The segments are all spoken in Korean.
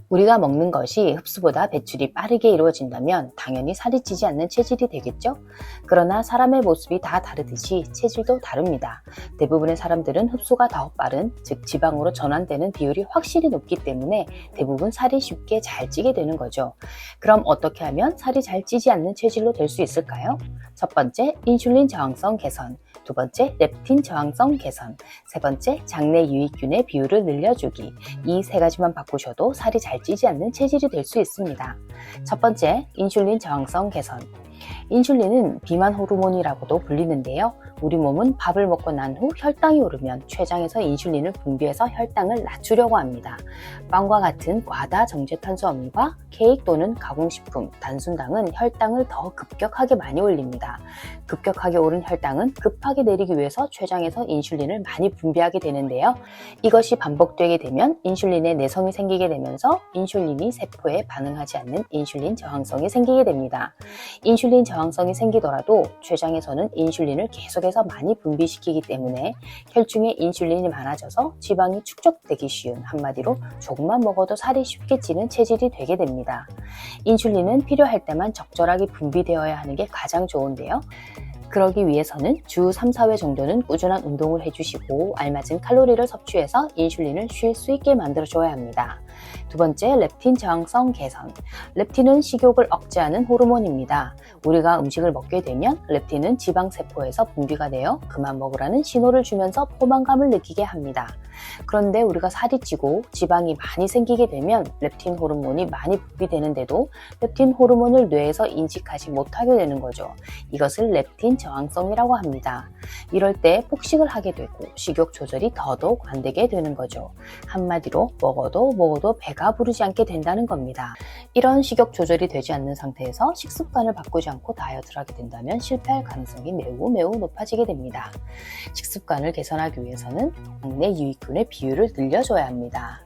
우리가 먹는 것이 흡수보다 배출이 빠르게 이루어진다면 당연히 살이 찌지 않는 체질이 되겠죠? 그러나 사람의 모습이 다 다르듯이 체질도 다릅니다. 대부분의 사람들은 흡수가 더 빠른, 즉 지방으로 전환되는 비율이 확실히 높기 때문에 대부분 살이 쉽게 잘 찌게 되는 거죠. 그럼 어떻게 하면 살이 잘 찌지 않는 체질로 될 수 있을까요? 첫 번째, 인슐린 저항성 개선. 두 번째, 렙틴 저항성 개선. 세 번째, 장내 유익균의 비율을 늘려주기. 이 세 가지만 바꾸셔도 살이 잘 찌지 않는 체질이 될 수 있습니다. 첫 번째, 인슐린 저항성 개선. 인슐린은 비만 호르몬이라고도 불리는데요. 우리 몸은 밥을 먹고 난 후 혈당이 오르면 췌장에서 인슐린을 분비해서 혈당을 낮추려고 합니다. 빵과 같은 과다 정제 탄수화물과 케이크 또는 가공식품, 단순당은 혈당을 더 급격하게 많이 올립니다. 급격하게 오른 혈당은 급하게 내리기 위해서 췌장에서 인슐린을 많이 분비하게 되는데요. 이것이 반복되게 되면 인슐린의 내성이 생기게 되면서 인슐린이 세포에 반응하지 않는 인슐린 저항성이 생기게 됩니다. 인슐린 저항성이 생기더라도 췌장에서는 인슐린을 계속해서 많이 분비시키기 때문에 혈중에 인슐린이 많아져서 지방이 축적되기 쉬운, 한마디로 조금만 먹어도 살이 쉽게 찌는 체질이 되게 됩니다. 인슐린은 필요할 때만 적절하게 분비되어야 하는 게 가장 좋은데요. 그러기 위해서는 주 3, 4회 정도는 꾸준한 운동을 해주시고 알맞은 칼로리를 섭취해서 인슐린을 쉴 수 있게 만들어줘야 합니다. 두 번째, 렙틴 저항성 개선. 렙틴은 식욕을 억제하는 호르몬입니다. 우리가 음식을 먹게 되면 렙틴은 지방세포에서 분비가 되어 그만 먹으라는 신호를 주면서 포만감을 느끼게 합니다. 그런데 우리가 살이 찌고 지방이 많이 생기게 되면 렙틴 호르몬이 많이 분비되는데도 렙틴 호르몬을 뇌에서 인식하지 못하게 되는 거죠. 이것을 렙틴 저항성이라고 합니다. 이럴 때 폭식을 하게 되고 식욕 조절이 더더욱 안 되게 되는 거죠. 한마디로 먹어도 배가 부르지 않게 된다는 겁니다. 이런 식욕 조절이 되지 않는 상태에서 식습관을 바꾸지 않고 다이어트를 하게 된다면 실패할 가능성이 매우 높아지게 됩니다. 식습관을 개선하기 위해서는 장내 유익균의 비율을 늘려줘야 합니다.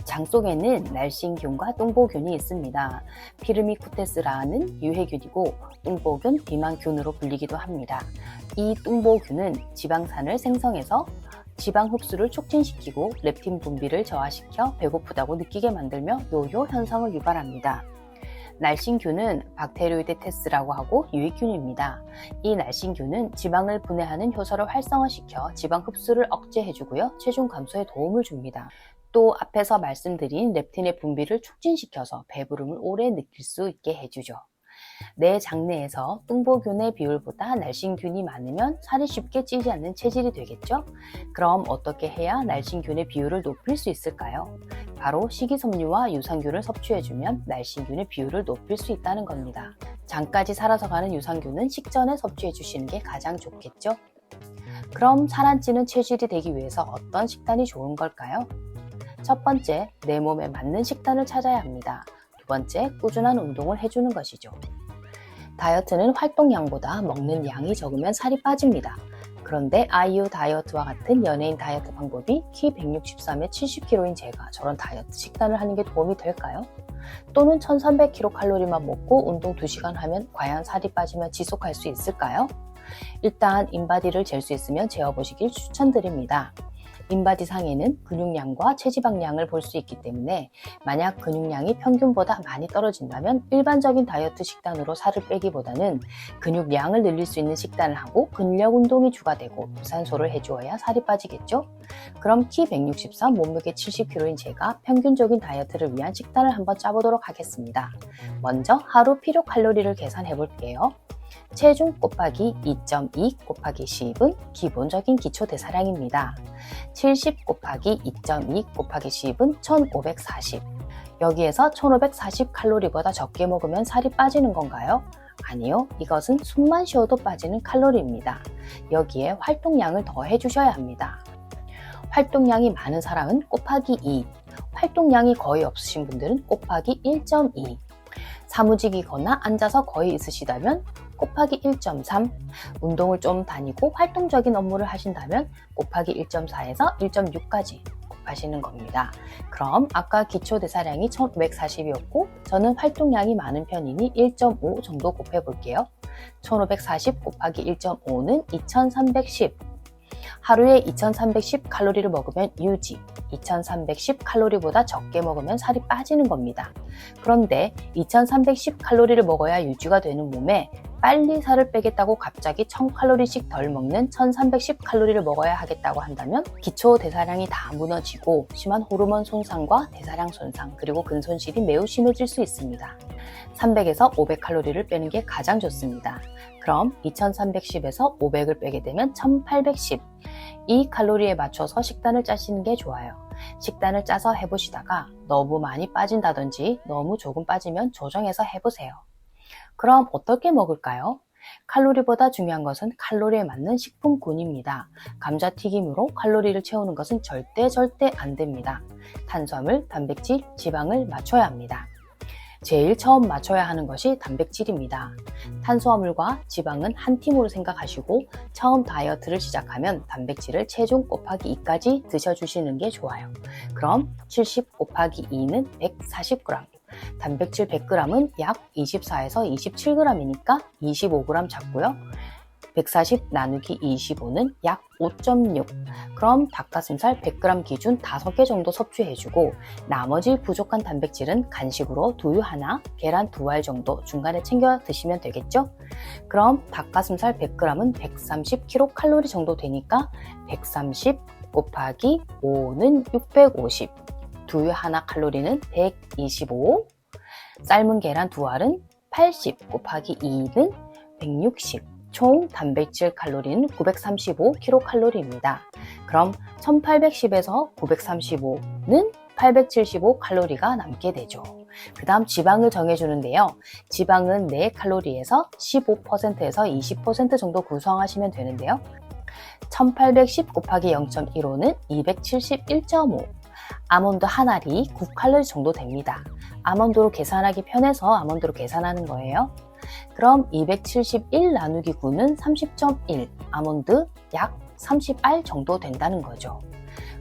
장 속에는 날씬균과 뚱보균이 있습니다. 피르미쿠테스라는 유해균이고 뚱보균, 비만균으로 불리기도 합니다. 이 뚱보균은 지방산을 생성해서 지방 흡수를 촉진시키고 렙틴 분비를 저하시켜 배고프다고 느끼게 만들며 요요 현상을 유발합니다. 날씬균은 박테로이데테스라고 하고 유익균입니다. 이 날씬균은 지방을 분해하는 효소를 활성화시켜 지방 흡수를 억제해주고요. 체중 감소에 도움을 줍니다. 또 앞에서 말씀드린 렙틴의 분비를 촉진시켜서 배부름을 오래 느낄 수 있게 해주죠. 내 장내에서 뚱보균의 비율보다 날씬균이 많으면 살이 쉽게 찌지 않는 체질이 되겠죠? 그럼 어떻게 해야 날씬균의 비율을 높일 수 있을까요? 바로 식이섬유와 유산균을 섭취해주면 날씬균의 비율을 높일 수 있다는 겁니다. 장까지 살아서 가는 유산균은 식전에 섭취해주시는 게 가장 좋겠죠? 그럼 살 안 찌는 체질이 되기 위해서 어떤 식단이 좋은 걸까요? 첫 번째, 내 몸에 맞는 식단을 찾아야 합니다. 두 번째, 꾸준한 운동을 해주는 것이죠. 다이어트는 활동량보다 먹는 양이 적으면 살이 빠집니다. 그런데 아이유 다이어트와 같은 연예인 다이어트 방법이 키 163에 70kg인 제가 저런 다이어트 식단을 하는 게 도움이 될까요? 또는 1300kcal만 먹고 운동 2시간 하면 과연 살이 빠지면 지속할 수 있을까요? 일단 인바디를 잴 수 있으면 재어보시길 추천드립니다. 인바디 상에는 근육량과 체지방량을 볼 수 있기 때문에 만약 근육량이 평균보다 많이 떨어진다면 일반적인 다이어트 식단으로 살을 빼기보다는 근육량을 늘릴 수 있는 식단을 하고 근력 운동이 주가되고 유산소를 해주어야 살이 빠지겠죠? 그럼 키 163, 몸무게 70kg인 제가 평균적인 다이어트를 위한 식단을 한번 짜보도록 하겠습니다. 먼저 하루 필요 칼로리를 계산해 볼게요. 체중 곱하기 2.2 곱하기 10은 기본적인 기초 대사량입니다. 70 곱하기 2.2 곱하기 10은 1540. 여기에서 1540칼로리보다 적게 먹으면 살이 빠지는 건가요? 아니요, 이것은 숨만 쉬어도 빠지는 칼로리입니다. 여기에 활동량을 더 해주셔야 합니다. 활동량이 많은 사람은 곱하기 2, 활동량이 거의 없으신 분들은 곱하기 1.2, 사무직이거나 앉아서 거의 있으시다면 곱하기 1.3, 운동을 좀 다니고 활동적인 업무를 하신다면 곱하기 1.4에서 1.6까지 곱하시는 겁니다. 그럼 아까 기초 대사량이 1540이었고 저는 활동량이 많은 편이니 1.5 정도 곱해 볼게요. 1540 곱하기 1.5는 2310. 하루에 2310칼로리를 먹으면 유지, 2310칼로리보다 적게 먹으면 살이 빠지는 겁니다. 그런데 2310칼로리를 먹어야 유지가 되는 몸에 빨리 살을 빼겠다고 갑자기 1000칼로리씩 덜 먹는 1310칼로리를 먹어야 하겠다고 한다면 기초 대사량이 다 무너지고 심한 호르몬 손상과 대사량 손상 그리고 근손실이 매우 심해질 수 있습니다. 300에서 500칼로리를 빼는 게 가장 좋습니다. 그럼 2310에서 500을 빼게 되면 1810. 이 칼로리에 맞춰서 식단을 짜시는 게 좋아요. 식단을 짜서 해보시다가 너무 많이 빠진다든지 너무 조금 빠지면 조정해서 해보세요. 그럼 어떻게 먹을까요? 칼로리보다 중요한 것은 칼로리에 맞는 식품군입니다. 감자튀김으로 칼로리를 채우는 것은 절대 안 됩니다. 탄수화물, 단백질, 지방을 맞춰야 합니다. 제일 처음 맞춰야 하는 것이 단백질입니다. 탄수화물과 지방은 한 팀으로 생각하시고 처음 다이어트를 시작하면 단백질을 체중 곱하기 2까지 드셔주시는 게 좋아요. 그럼 70 곱하기 2는 140g, 단백질 100g은 약 24에서 27g이니까 25g 잡고요. 140 나누기 25는 약 5.6. 그럼 닭가슴살 100g 기준 5개 정도 섭취해주고 나머지 부족한 단백질은 간식으로 두유 하나, 계란 2알 정도 중간에 챙겨 드시면 되겠죠? 그럼 닭가슴살 100g은 130kcal 정도 되니까 130 곱하기 5는 650. 두유 하나 칼로리는 125. 삶은 계란 2알은 80 곱하기 2는 160. 총 단백질 칼로리는 935kcal입니다. 그럼 1810에서 935는 875칼로리가 남게 되죠. 그 다음 지방을 정해주는데요. 지방은 내 칼로리에서 15%에서 20% 정도 구성하시면 되는데요. 1810 곱하기 0.15는 271.5. 아몬드 한 알이 9칼로리 정도 됩니다. 아몬드로 계산하기 편해서 아몬드로 계산하는 거예요. 그럼 271 나누기 9는 30.1, 아몬드 약 30알 정도 된다는 거죠.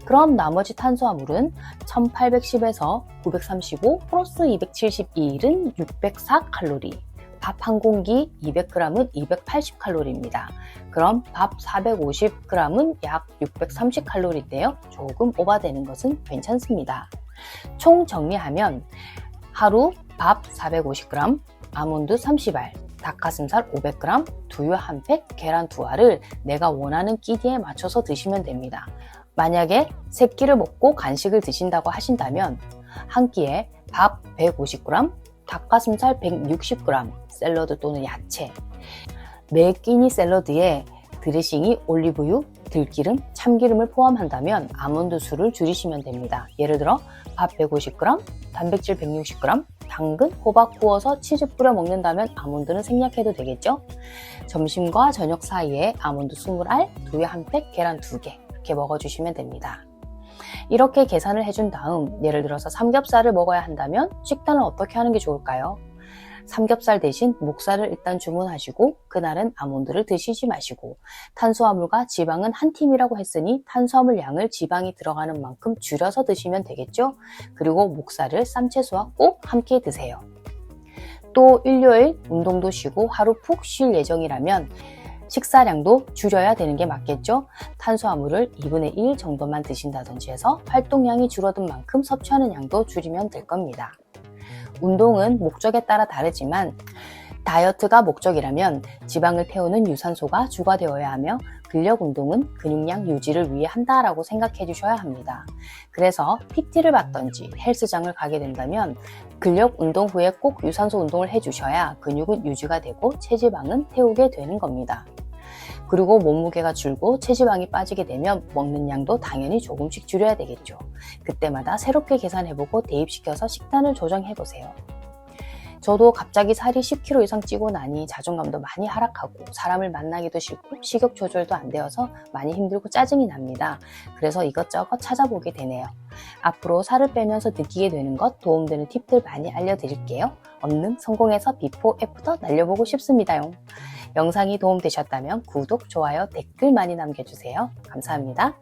그럼 나머지 탄수화물은 1810에서 935 플러스 271은 604칼로리, 밥 한 공기 200g은 280칼로리입니다. 그럼 밥 450g은 약 630칼로리인데요. 조금 오버되는 것은 괜찮습니다. 총 정리하면 하루 밥 450g, 아몬드 30알, 닭가슴살 500g, 두유 한 팩, 계란 2알을 내가 원하는 끼니에 맞춰서 드시면 됩니다. 만약에 세 끼를 먹고 간식을 드신다고 하신다면 한 끼에 밥 150g, 닭가슴살 160g, 샐러드 또는 야채, 매 끼니 샐러드에 드레싱이 올리브유, 들기름, 참기름을 포함한다면 아몬드 수를 줄이시면 됩니다. 예를 들어 밥 150g, 단백질 160g, 당근, 호박 구워서 치즈 뿌려 먹는다면 아몬드는 생략해도 되겠죠? 점심과 저녁 사이에 아몬드 20알, 두유 한 팩, 계란 2개 이렇게 먹어주시면 됩니다. 이렇게 계산을 해준 다음 예를 들어서 삼겹살을 먹어야 한다면 식단을 어떻게 하는 게 좋을까요? 삼겹살 대신 목살을 일단 주문하시고 그날은 아몬드를 드시지 마시고 탄수화물과 지방은 한 팀이라고 했으니 탄수화물 양을 지방이 들어가는 만큼 줄여서 드시면 되겠죠? 그리고 목살을 쌈채소와 꼭 함께 드세요. 또 일요일 운동도 쉬고 하루 푹 쉴 예정이라면 식사량도 줄여야 되는 게 맞겠죠? 탄수화물을 2분의 1 정도만 드신다든지 해서 활동량이 줄어든 만큼 섭취하는 양도 줄이면 될 겁니다. 운동은 목적에 따라 다르지만 다이어트가 목적이라면 지방을 태우는 유산소가 주가 되어야 하며 근력 운동은 근육량 유지를 위해 한다라고 생각해 주셔야 합니다. 그래서 PT를 받던지 헬스장을 가게 된다면 근력 운동 후에 꼭 유산소 운동을 해주셔야 근육은 유지가 되고 체지방은 태우게 되는 겁니다. 그리고 몸무게가 줄고 체지방이 빠지게 되면 먹는 양도 당연히 조금씩 줄여야 되겠죠. 그때마다 새롭게 계산해보고 대입시켜서 식단을 조정해보세요. 저도 갑자기 살이 10kg 이상 찌고 나니 자존감도 많이 하락하고 사람을 만나기도 싫고 식욕 조절도 안 되어서 많이 힘들고 짜증이 납니다. 그래서 이것저것 찾아보게 되네요. 앞으로 살을 빼면서 느끼게 되는 것 도움되는 팁들 많이 알려드릴게요. 얼른 성공해서 비포 애프터 날려보고 싶습니다요. 영상이 도움되셨다면 구독, 좋아요, 댓글 많이 남겨주세요. 감사합니다.